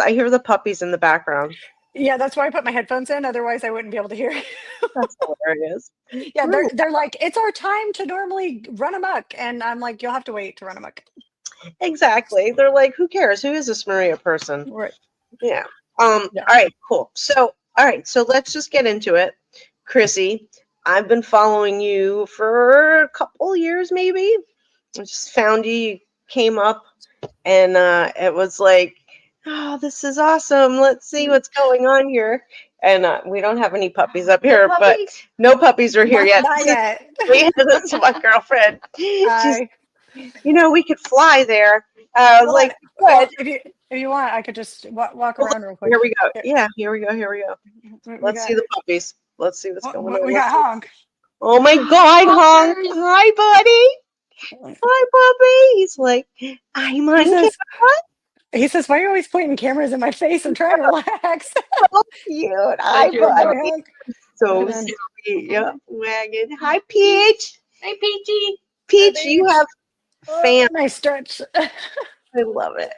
I hear the puppies in the background. Yeah, that's why I put my headphones in. Otherwise, I wouldn't be able to hear. That's hilarious. Yeah, they're like, it's our time to normally run amok, and I'm like, you'll have to wait to run amok. Exactly. They're like, who cares? Who is this Maria person? Right. Yeah. Yeah. All right, cool. So, all right, so let's just get into it. Chrissy, I've been following you for a couple years, maybe. I just found you, you came up, and it was like, oh, this is awesome. Let's see what's going on here. And we don't have any puppies up here, but no puppies are here yet. Not yet. This is my girlfriend. She's, I we could fly there. I was like, well, good. if you want, I could just walk around real quick. Here we go. Yeah, here we go. Here we go. We Let's see the puppies. Let's see what's going on. We got Honk. Oh my God, Honk! Hi, buddy. Hi, puppy. He's like, I'm on camera. He says, "Why are you always pointing cameras in my face? I'm trying to relax." So cute. Hi, buddy. So sweet. Yep. Wagon. Hi, Peach. Hi, Peachy. Peach, you have fans. Nice stretch. I love it.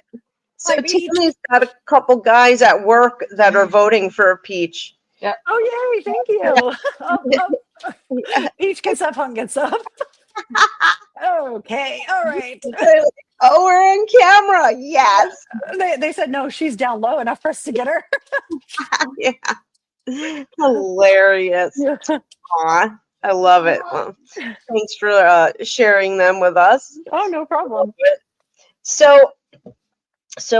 So Tiffany's got a couple guys at work that are voting for Peach. Yeah. Oh, yay. Thank you. Peach gets up, Hunk gets up. Okay. All right. Oh, we're on camera. Yes. They said, no, she's down low enough for us to get her. Yeah. Hilarious. Aw, I love it. Well, thanks for sharing them with us. Oh, no problem. So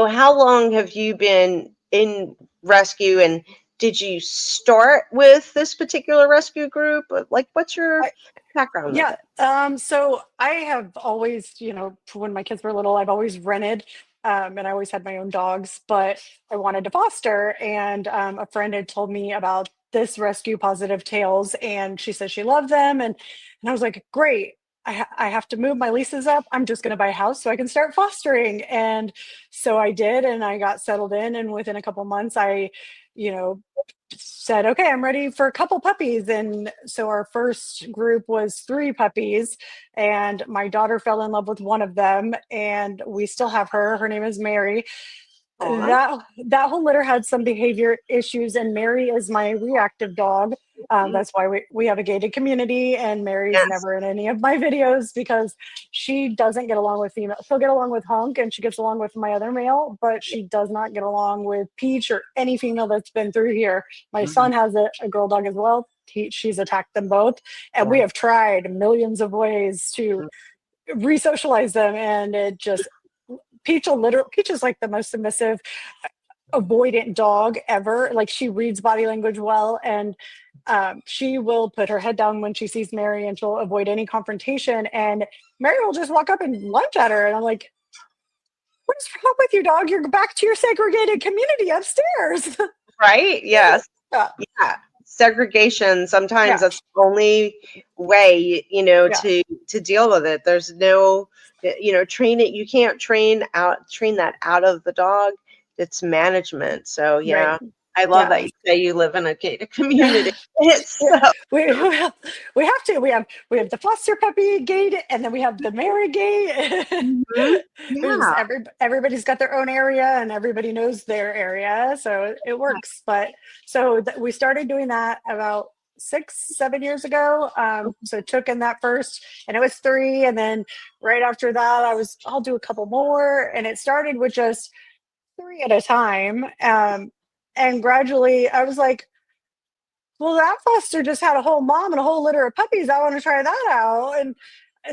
how long have you been in rescue, and did you start with this particular rescue group? Like, what's your background? Yeah. So I have always, when my kids were little, I've always rented, and I always had my own dogs, but I wanted to foster. And a friend had told me about this rescue, Pawsitive Tails, and she said she loved them. And I was like, great. I have to move my leases up. I'm just going to buy a house so I can start fostering. And so I did, and I got settled in. And within a couple months, I said, okay, I'm ready for a couple puppies. And so our first group was 3 puppies, and my daughter fell in love with one of them, and we still have her. Her name is Mary. That whole litter had some behavior issues, and Mary is my reactive dog. That's why we have a gated community, and Mary's never in any of my videos because she doesn't get along with female. She'll get along with Hunk, and she gets along with my other male, but she does not get along with Peach or any female that's been through here. My son has a girl dog as well. She's attacked them both, and we have tried millions of ways to re-socialize them, and it just Peach is like the most submissive, avoidant dog ever. Like, she reads body language well, and she will put her head down when she sees Mary, and she'll avoid any confrontation. And Mary will just walk up and lunge at her, and I'm like, "What is wrong with you, dog? You're back to your segregated community upstairs." Right? Yes. Yeah. Segregation. Sometimes that's the only way, to deal with it. There's no, train it. You can't train that out of the dog. It's management. So right. I love that you say you live in a gated community. We have to. We have the foster puppy gate, and then we have the Mary gate. Everybody's got their own area, and everybody knows their area, so it works. But we started doing that about 6-7 years ago. So took in that first, and it was 3, and then right after that, I'll do a couple more, and it started with just 3 at a time. And gradually I was like, well, that foster just had a whole mom and a whole litter of puppies. I want to try that out and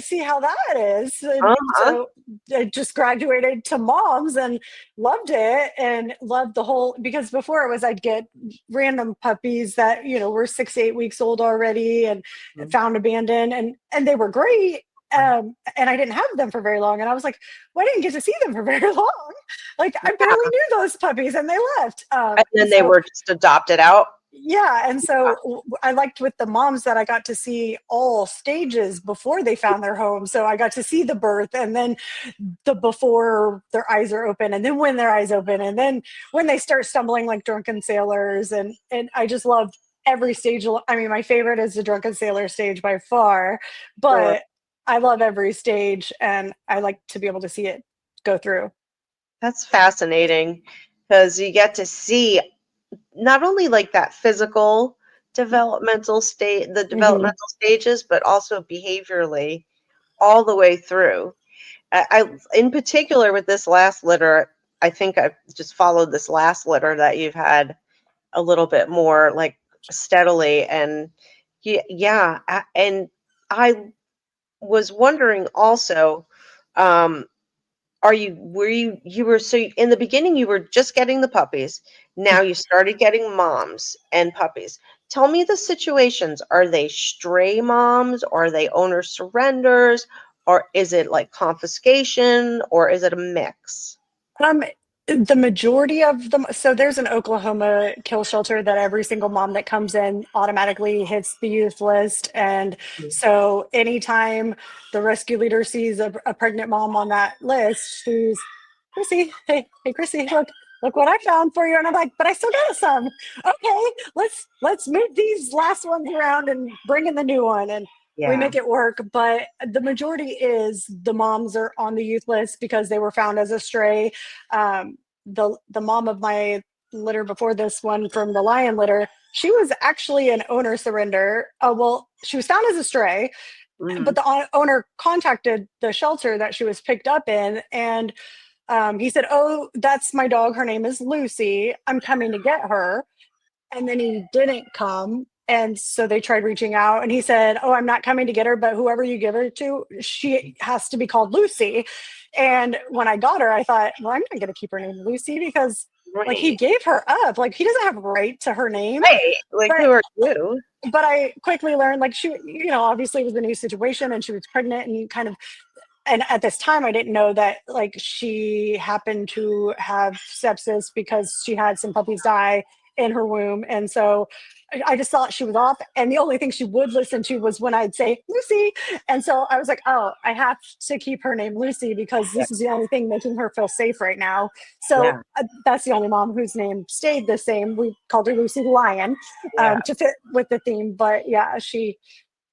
see how that is. And so I just graduated to moms and loved it, and loved the whole, because before it was, I'd get random puppies that, were 6 to 8 weeks old already and found abandoned, and they were great. And I didn't have them for very long, and I was like, well, I didn't get to see them for very long. Like, I barely knew those puppies, and they left. And then they were just adopted out. Yeah, and so I liked with the moms that I got to see all stages before they found their home. So I got to see the birth, and then the before their eyes are open, and then when their eyes open, and then when they start stumbling like drunken sailors, and I just loved every stage. I mean, my favorite is the drunken sailor stage by far, but I love every stage, and I like to be able to see it go through. That's fascinating. because you get to see not only like that physical developmental state, the Hmm. developmental stages, but also behaviorally all the way through. In particular with this last litter, I think I've just followed this last litter that you've had a little bit more like steadily, and yeah, and I was wondering also, um, you were, so in the beginning you were just getting the puppies. Now you started getting moms and puppies. Tell me the situations. Are they stray moms? Or are they owner surrenders? Or is it like confiscation? Or is it a mix? Um, the majority of them, so there's an Oklahoma kill shelter that every single mom that comes in automatically hits the youth list. And so anytime the rescue leader sees a pregnant mom on that list, she's Chrissy, hey Chrissy, look what I found for you. And I'm like, but I still got some. Okay, let's move these last ones around and bring in the new one. And we Yeah. make it work, but the majority is the moms are on the youth list because they were found as a stray. The mom of my litter before this one from the lion litter, she was actually an owner surrender. Well, she was found as a stray, but Hmm. the owner contacted the shelter that she was picked up in, and he said, "Oh, that's my dog. Her name is Lucy. I'm coming to get her." And then he didn't come. And so they tried reaching out, and he said, "Oh, I'm not coming to get her, but whoever you give her to, she has to be called Lucy." And when I got her, I thought, well, I'm not going to keep her name Lucy because, like, he Right. gave her up. Like, he doesn't have a right to her name. Right. Like, But who are you? I quickly learned, like, she, obviously it was a new situation and she was pregnant and kind of, and at this time I didn't know that, like, she happened to have sepsis because she had some puppies die in her womb. And so I just thought she was off, and the only thing she would listen to was when I'd say Lucy. And so I was like, oh, I have to keep her name Lucy because Yeah. this is the only thing making her feel safe right now. So Yeah. that's the only mom whose name stayed the same. We called her Lucy the Lion, Yeah. to fit with the theme. But yeah, she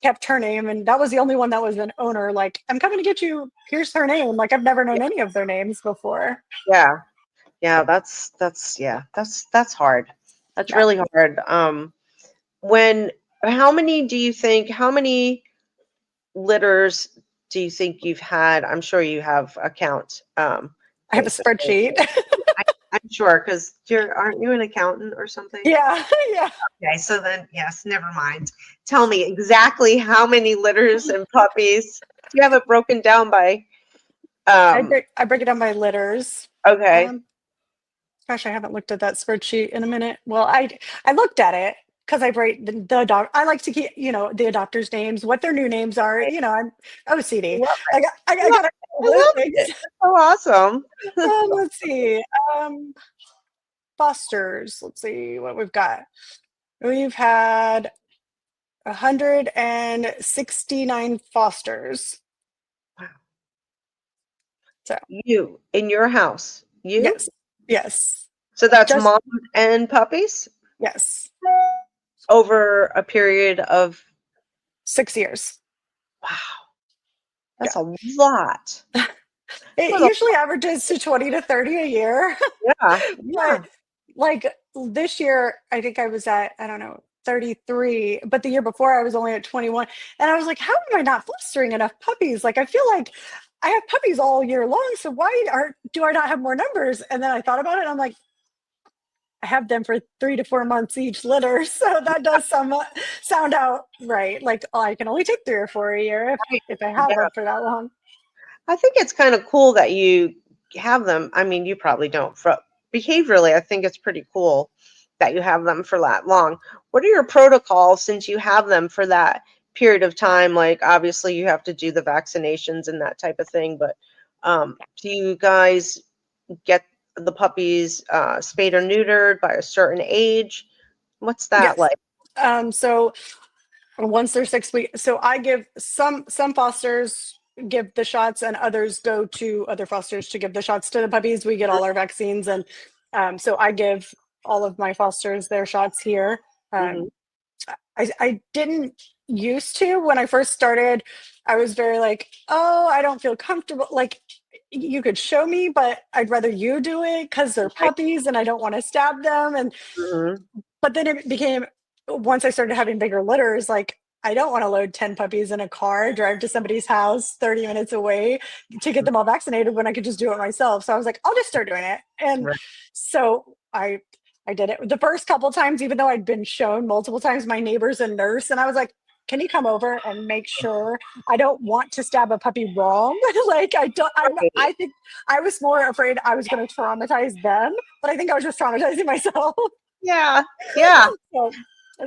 kept her name, and that was the only one that was an owner. Like, I'm coming to get you. Here's her name. Like, I've never known any of their names before. Yeah. Yeah. Yeah, that's hard. That's Yeah, really hard. When, how many litters do you think you've had? I'm sure you have a count, I have a basically. spreadsheet. I, I'm sure, because aren't you an accountant or something? Yeah, yeah. Okay, so then, yes, never mind. Tell me exactly how many litters and puppies. Do you have it broken down by, um, I break it down by litters. okay. Um, Gosh, I haven't looked at that spreadsheet in a minute. Well, I looked at it because I write the dog. I like to keep, the adopters' names, what their new names are. I'm I OCD. love I it. got I all those love things. it. That's so awesome. Let's see. Um, Fosters. Let's see what we've got. We've had 169 fosters. Wow. So You in your house. You? yes, yes, So that's just mom and puppies yes. over a period of, 6 years. wow, Yeah. that's a lot. It That's a- usually averages to 20 to 30 a year. Yeah, But yeah, like this year, I think I was at, I don't know, 33, but the year before I was only at 21. And I was like, how am I not fostering enough puppies? Like, I feel like I have puppies all year long. So why do I not have more numbers? And then I thought about it and I'm like, I have them for 3 to 4 months each litter. So that does sound out right. Like, oh, I can only take 3 or 4 a year right. if I have Yeah. them for that long. I think it's kind of cool that you have them. I mean, you probably don't. Behaviorally, I think it's pretty cool that you have them for that long. What are your protocols since you have them for that period of time? Like, obviously, you have to do the vaccinations and that type of thing, but do you guys get the puppies spayed or neutered by a certain age? What's that Yes. like? So once they're 6 weeks, so I give some fosters give the shots and others go to other fosters to give the shots to the puppies. We get all our vaccines, and so I give all of my fosters their shots here. Mm-hmm. I didn't. used to. When I first started, I was very like, oh, I don't feel comfortable. Like, you could show me, but I'd rather you do it because they're Right. puppies and I don't want to stab them. And Mhm. but then it became, once I started having bigger litters, like I don't want to load 10 puppies in a car, drive to somebody's house 30 minutes away to get them all vaccinated when I could just do it myself. So I was like, I'll just start doing it. And Right. so I did it the first couple times, even though I'd been shown multiple times. My neighbor's a nurse, and I was like, can you come over and make sure? I don't want to stab a puppy wrong. Like I don't. Right. I think I was more afraid I was going to traumatize them, but I think I was just traumatizing myself. Yeah. Yeah. So,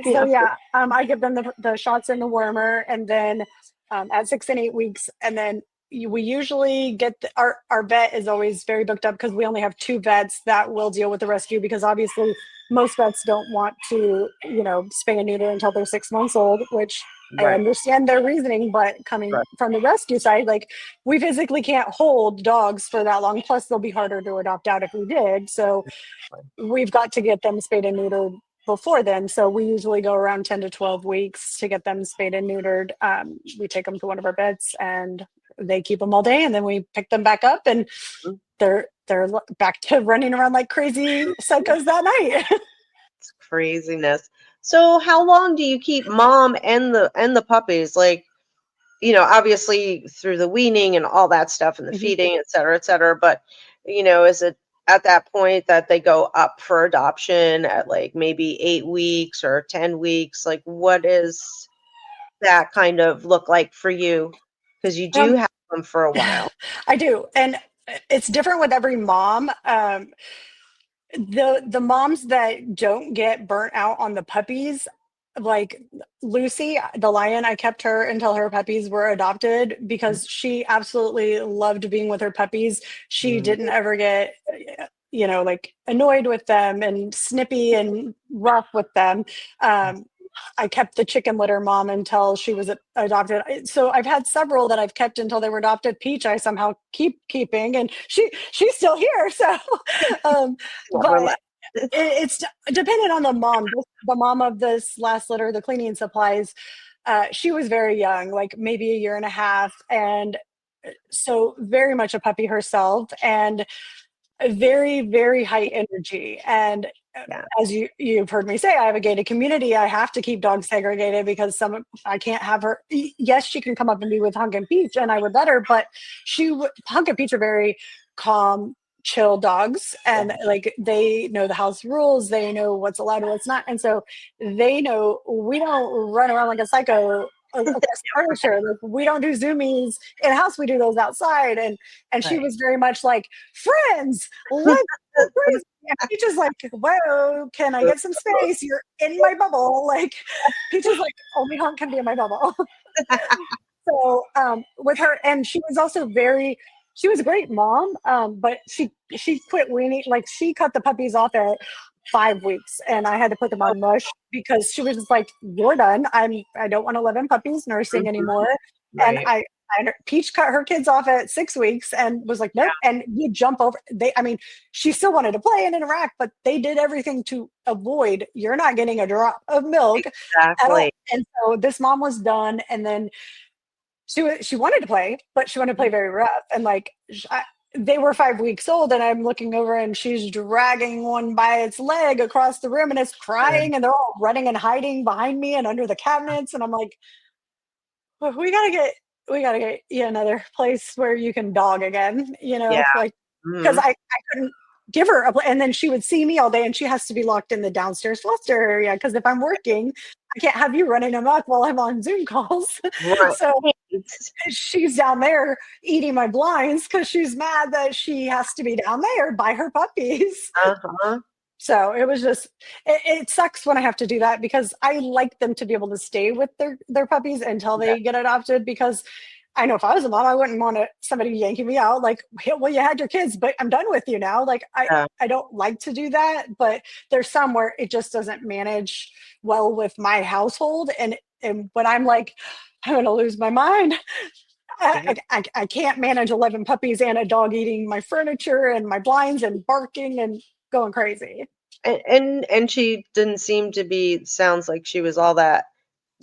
so Yeah. yeah, I give them the shots in the wormer, and then at 6 and 8 weeks, and then we usually get our vet is always very booked up because we only have two vets that will deal with the rescue, because obviously most vets don't want to, spay and neuter until they're 6 months old, which I Right. understand their reasoning, but coming Right. from the rescue side, like we physically can't hold dogs for that long. Plus, they'll be harder to adopt out if we did. So we've got to get them spayed and neutered before then. So we usually go around 10 to 12 weeks to get them spayed and neutered. We take them to one of our vets and they keep them all day, and then we pick them back up, and they're back to running around like crazy psychos that night. It's craziness. So how long do you keep mom and the puppies? Like, obviously through the weaning and all that stuff and the Mhm. feeding, et cetera, et cetera. But, is it at that point that they go up for adoption at like maybe 8 weeks or 10 weeks? Like, what is that kind of look like for you? Because you do Um, have them for a while. I do, and it's different with every mom. The moms that don't get burnt out on the puppies, like Lucy the lion, I kept her until her puppies were adopted because she absolutely loved being with her puppies. She Mhm. didn't ever get like annoyed with them and snippy and rough with them. I kept the chicken litter mom until she was adopted. So I've had several that I've kept until they were adopted. Peach I somehow keep keeping, and she's still here. So um Never but left. it's dependent on the mom. The mom of this last litter, the cleaning supplies, she was very young, like maybe a year and a half, and so very much a puppy herself, and very, very high energy. And Yeah. as you've heard me say, I have a gated community. I have to keep dogs segregated because I can't have her. Yes, she can come up and be with Hunk and Peach, and I would let her, but Hunk and Peach are very calm, chill dogs, and like they know the house rules. They know what's allowed and what's not, and so they know we don't run around like a psycho across furniture. Like we don't do zoomies in house. We do those outside, and she Right. was very much like, friends, let's go crazy. And Peach is like, whoa, can I get some space? You're in my bubble. Like, Peach is like, only Hunk can be in my bubble. So with her, and she was also she was a great mom, but she quit weaning. Like, she cut the puppies off at 5 weeks, and I had to put them on mush because she was just like, you're done. I don't want to live in puppies nursing Mhm. anymore. And Right. Peach cut her kids off at 6 weeks and was like, nope. And you jump over. I mean, she still wanted to play and interact, but they did everything to avoid, you're not getting a drop of milk at all. Exactly. And so this mom was done. And then she wanted to play, but she wanted to play very rough. And like, they were 5 weeks old, and I'm looking over, and she's dragging one by its leg across the room, and it's crying, and they're all running and hiding behind me and under the cabinets. And I'm like, well, we gotta get you another place where you can dog again, Yeah. like, because Mhm. I couldn't give her and then she would see me all day, and she has to be locked in the downstairs foster area because if I'm working, I can't have you running amok while I'm on Zoom calls. Right. So she's down there eating my blinds because she's mad that she has to be down there by her puppies. Uh-huh. So it was just, it sucks when I have to do that because I like them to be able to stay with their puppies until Yeah. they get adopted, because I know if I was a mom, I wouldn't want somebody yanking me out like, "Hey, well, you had your kids, but I'm done with you now." Like Yeah. I don't like to do that, but there's some where it just doesn't manage well with my household, and when I'm like, I'm gonna lose my mind. Yeah. I can't manage 11 puppies and a dog eating my furniture and my blinds and barking and going crazy. And she didn't seem to be sounds like she was all that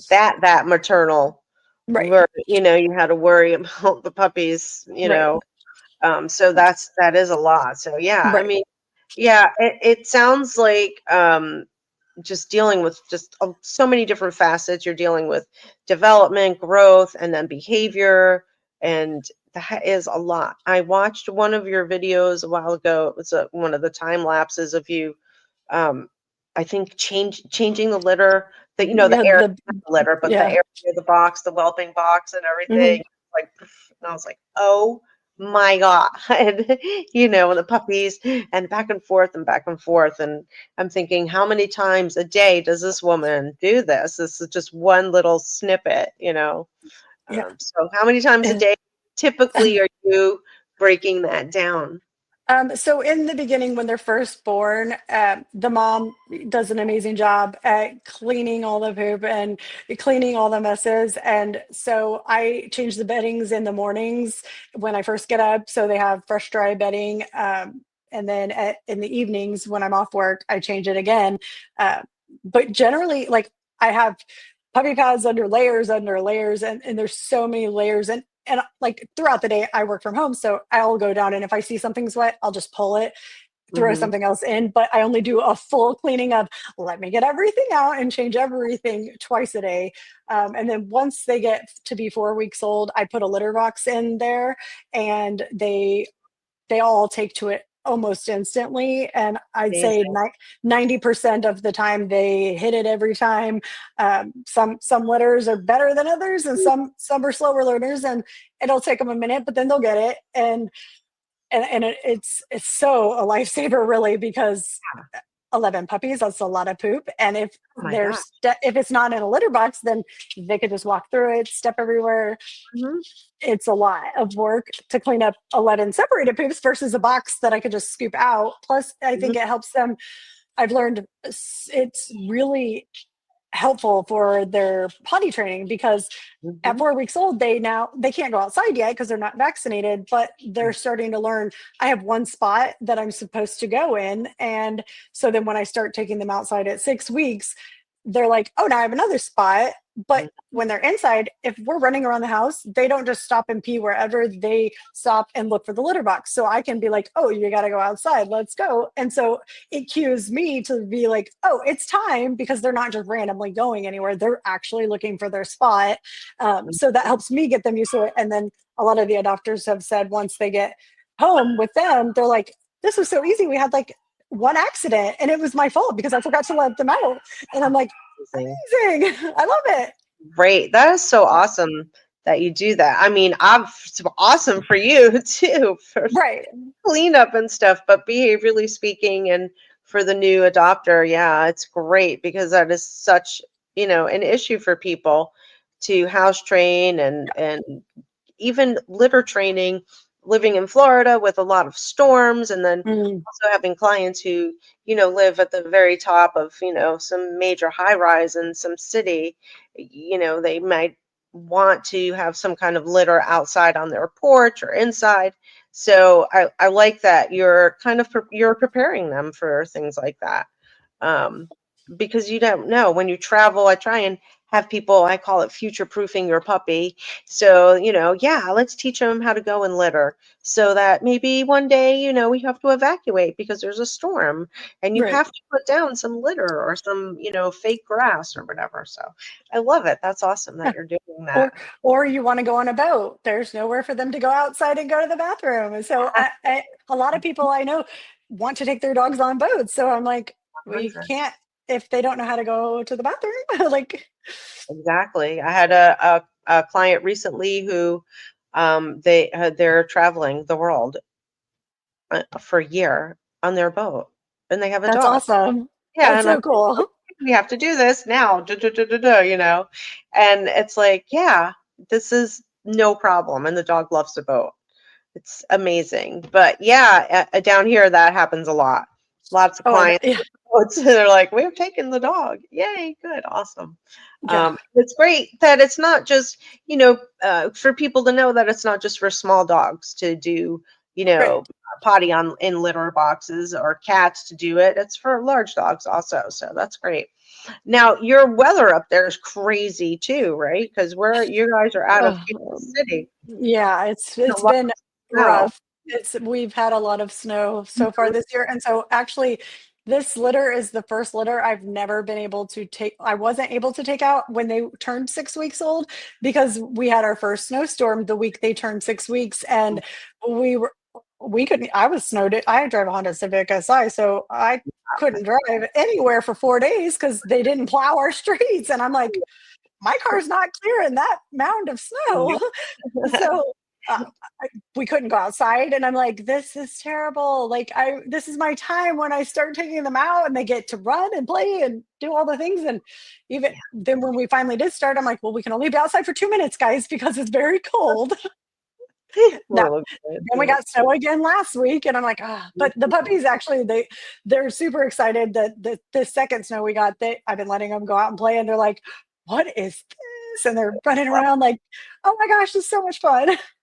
that maternal, Right. where you had to worry about the puppies, Right. so that is a lot. So yeah, I Right. mean, yeah, it sounds like just dealing with just so many different facets. You're dealing with development, growth, and then behavior, and that is a lot. I watched one of your videos a while ago. It was one of the time lapses of you, um, I think changing the litter, the Yeah. area, not the litter, but the Yeah. area, the box, the whelping box, and Hmm. everything. Like, and I was like, oh my god, and the puppies, and back and forth and back and forth, and I'm thinking, how many times a day does this woman do this? This is just one little snippet. Yeah. So how many times a And day typically are you breaking that down? So in the beginning, when they're first born, the mom does an amazing job at cleaning all the poop and cleaning all the messes. And so I change the beddings in the mornings when I first get up, so they have fresh, dry bedding. And then in the evenings when I'm off work, I change it again. Uh, but generally, like I have puppy pads under layers, and there's so many layers. And like throughout the day I work from home, so I'll go down and if I see something's wet I'll just pull it, throw Hmm. something else in, but I only do a full cleaning of, let me get everything out and change everything twice a day. And then once they get to be 4 weeks old, I put a litter box in there, and they all take to it almost instantly, and I'd say Amazing. 90% of the time they hit it every time. Some litters are better than others, and some are slower learners, and it'll take them a minute, but then they'll get it. And it's so a lifesaver, really, because 11 puppies, that's a lot of poop. And Oh my god. if it's not in a litter box, then they could just walk through it, step everywhere. Mhm. It's a lot of work to clean up 11 separated poops versus a box that I could just scoop out. Plus, I Mhm. think it helps them. I've learned it's really helpful for their potty training, because at Mhm. 4 weeks old they can't go outside yet because they're not vaccinated, but they're starting to learn, I have one spot that I'm supposed to go in. And so then when I start taking them outside at 6 weeks, they're like, oh, now I have another spot. But Mhm. when they're inside, if we're running around the house, they don't just stop and pee wherever, they stop and look for the litter box. So I can be like, oh, you got to go outside, let's go. And so it cues me to be like, oh, it's time, because they're not just randomly going anywhere, they're actually looking for their spot. So that helps me get them used to it. And then a lot of the adopters have said once they get home with them, they're like, this was so easy, we had like one accident and it was my fault because I forgot to let them out. And I'm like, Amazing. amazing. I love it. Great. That is so awesome that you do that. I mean, it's awesome for you too, for Right. cleanup and stuff, but behaviorally speaking, and for the new adopter, yeah, it's great because that is such, an issue for people to house train, and even litter training, living in Florida with a lot of storms, and then Mm, also having clients who, live at the very top of, some major high rise in some city. They might want to have some kind of litter outside on their porch or inside. So I like that you're you're preparing them for things like that, um, because you don't know when you travel. I try and have people, I call it future proofing your puppy. So, yeah, let's teach them how to go and litter so that maybe one day, we have to evacuate because there's a storm and you right. have to put down some litter or some, fake grass or whatever. So I love it. That's awesome that Yeah. you're doing that. Or you want to go on a boat, there's nowhere for them to go outside and go to the bathroom. And so a lot of people I know want to take their dogs on boats, so I'm like, well, you 100. can't if they don't know how to go to the bathroom. Like, Exactly. I had a client recently who they're traveling the world for a year on their boat, and they have a that's dog. awesome. Yeah, That's and I'm so like, cool. "Okay, we have to do this now, duh, duh, duh, duh, duh," and it's like, yeah, this is no problem, and the dog loves the boat. It's amazing. But yeah, down here that happens a lot. Lots of Oh, clients yeah. with boats, they're like, we've taken the dog. Yay, good, awesome. Yeah. It's great that it's not just, for people to know that it's not just for small dogs to do, Right. potty on in litter boxes or cats to do it. It's for large dogs also. So that's great. Now, your weather up there is crazy too, right? Because where you guys are out of Kansas City. Yeah, A it's lot been of snow. rough. We've had a lot of snow so far Mhm. this year, and so actually, this litter is the first litter I've never been able to take. I wasn't able to take out when they turned 6 weeks old because we had our first snowstorm the week they turned 6 weeks, and we were we couldn't. I was snowed. I drive a Honda Civic Si, so I couldn't drive anywhere for 4 days because they didn't plow our streets, and I'm like, my car's not clearing that mound of snow. Yep. So uh, we couldn't go outside, and I'm like, this is terrible. Like, this is my time when I start taking them out and they get to run and play and do all the things. And even then when we finally did start, I'm like, well, we can only be outside for 2 minutes, guys, because it's very cold. Now, Poor little kids, and we yeah. got snow again last week, and I'm like, but the puppies actually, they're super excited that the second snow we got, I've been letting them go out and play, and they're like, what is this? And they're running around like, oh my gosh, it's so much fun.